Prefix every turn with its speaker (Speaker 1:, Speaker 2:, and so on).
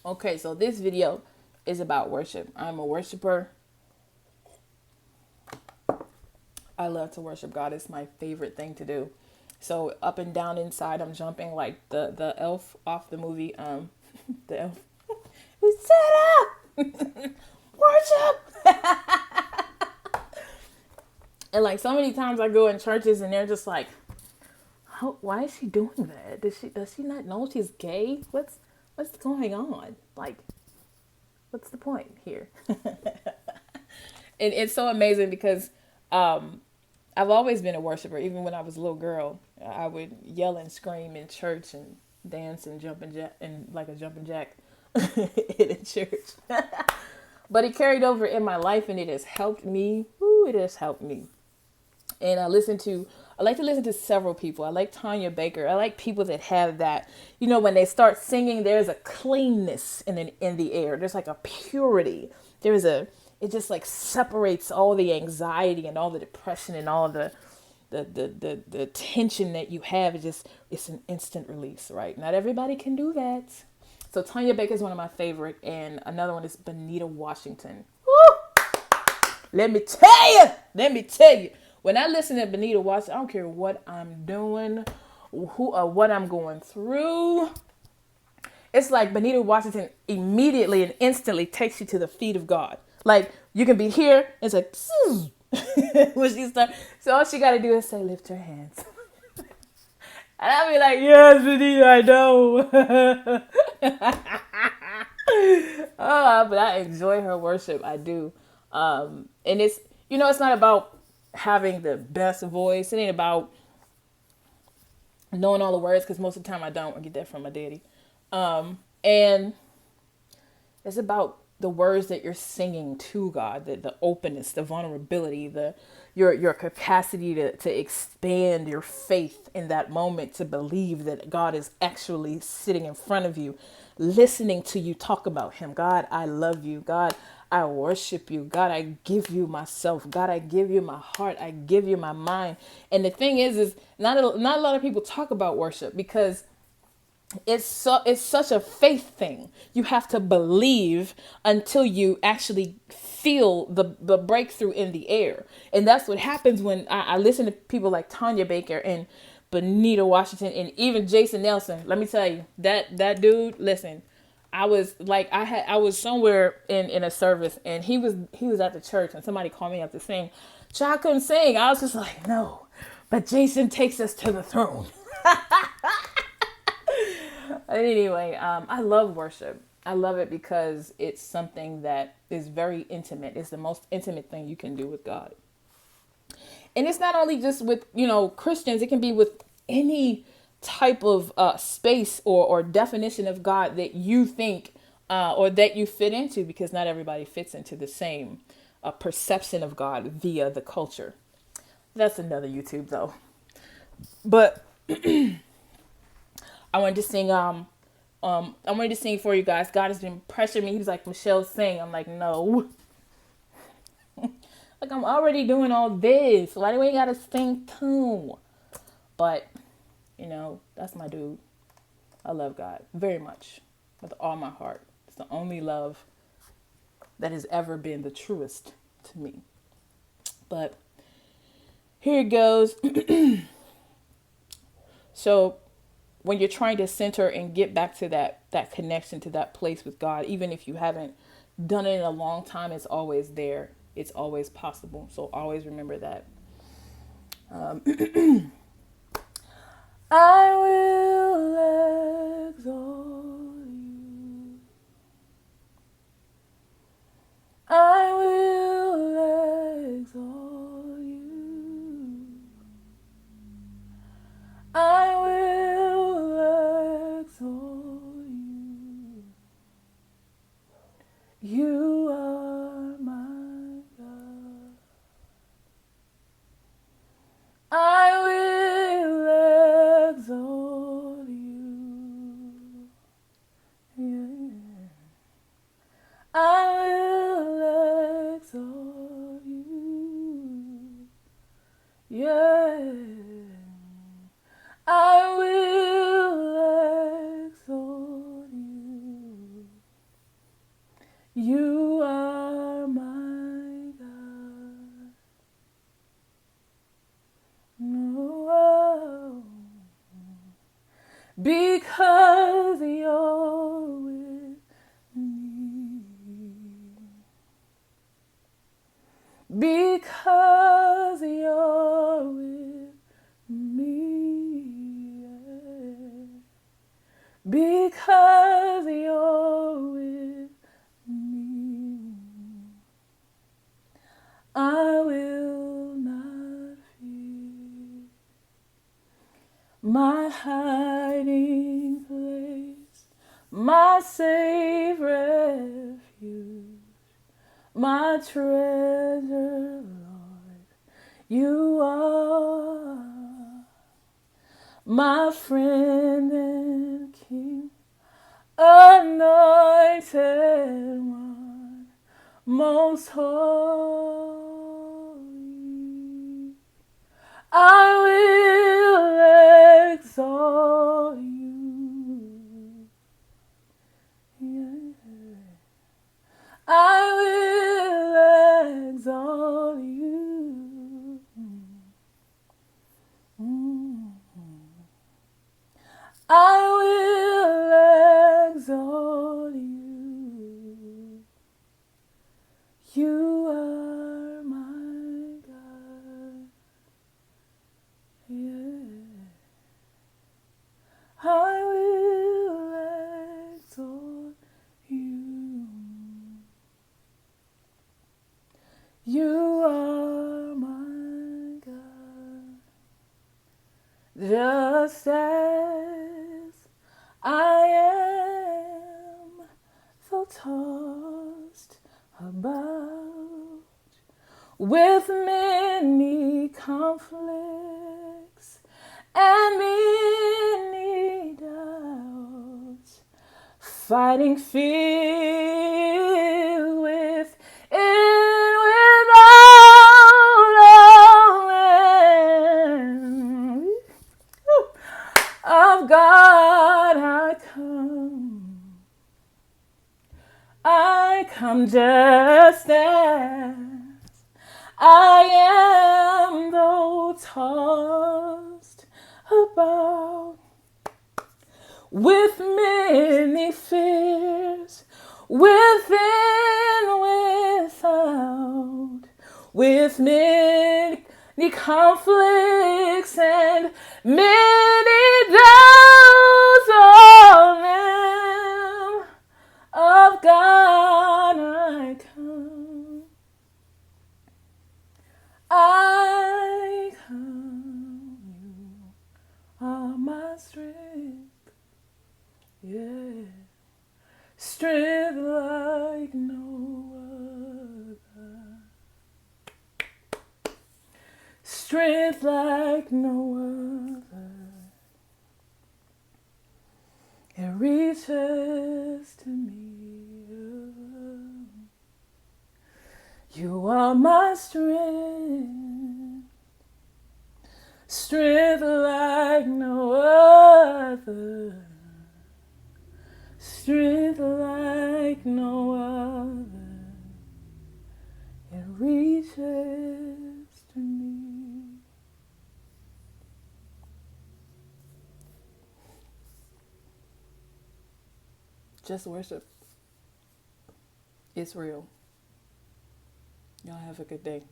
Speaker 1: Okay, so this video is about worship. I'm a worshiper. I love to worship God. It's my favorite thing to do. So up and down inside, I'm jumping like the elf off the movie. The elf. We set up worship. And like so many times I go in churches and they're just like, why is she doing that? Does she not know she's gay? What's going on? Like, what's the point here? And it's so amazing because I've always been a worshiper. Even when I was a little girl, I would yell and scream in church and dance and jump and jack and like a jumping jack in a church. But it carried over in my life, and it has helped me. Ooh, it has helped me. And I like to listen to several people. I like Tanya Baker. I like people that have that, when they start singing, there's a cleanness in the air. There's like a purity. It just like separates all the anxiety and all the depression and all the tension that you have. It's an instant release, right? Not everybody can do that. So Tanya Baker is one of my favorite, and another one is Benita Washington. Woo! Let me tell you. When I listen to Benita Washington, I don't care what I'm doing, what I'm going through. It's like Benita Washington immediately and instantly takes you to the feet of God. Like you can be here, it's like when she starts. So all she got to do is say, "Lift your hands," and I'll be like, "Yes, Benita, I know." Oh, but I enjoy her worship. I do. And it's not about having the best voice. It ain't about knowing all the words, because most of the time I don't. I get that from my daddy. And it's about the words that you're singing to God, the openness, the vulnerability, your capacity to expand your faith in that moment, to believe that God is actually sitting in front of you, listening to you talk about him. God, I love you. God, I worship you. God, I give you myself. God, I give you my heart. I give you my mind. And the thing is not a lot of people talk about worship because it's such a faith thing. You have to believe until you actually feel the breakthrough in the air. And that's what happens when I listen to people like Tanya Baker and Benita Washington and even Jason Nelson. Let me tell you, that dude, listen, I was somewhere in a service, and he was at the church, and somebody called me up to sing. Child couldn't sing. I was just like, no, but Jason takes us to the throne. Anyway, I love worship. I love it because it's something that is very intimate. It's the most intimate thing you can do with God. And it's not only just with, Christians, it can be with any type of space or definition of God that you think or that you fit into, because not everybody fits into the same perception of God via the culture. That's another YouTube though. But I wanted to sing for you guys. God has been pressuring me. He's like, "Michelle, sing." I'm like, no. Like, I'm already doing all this. Why do we gotta sing too? But, that's my dude. I love God very much with all my heart. It's the only love that has ever been the truest to me. But here it goes. So when you're trying to center and get back to that connection, to that place with God, even if you haven't done it in a long time, it's always there. It's always possible. So always remember that. I will exalt you. I will exalt you. I will exalt you. You are my God. I will exalt you. Yeah. I will exalt you. Yeah. I will exalt you. You are my God. No, because you're with me. Because you're with me. Because you're with me. I will not fear. My hiding place, my safe refuge, my treasure, Lord, you are my friend and King, anointed one, most holy. I will exalt you. Yeah. I will exalt you. Mm. I will exalt you. You are my God. Yeah. I will exalt you. You are my God. Just as I am, so tossed about with many conflicts and many doubts, fighting fear with in without end. Of God I come just as I am, though tossed about with many fears, within, without, with many conflicts and many doubts on them. Of God I come. I come. You are my strength. Yeah. Strength like no other. Strength like no other. It reaches to me. You are my strength. Strength like no other. Strength like no other. It reaches to me. Just worship. It's real. Y'all have a good day.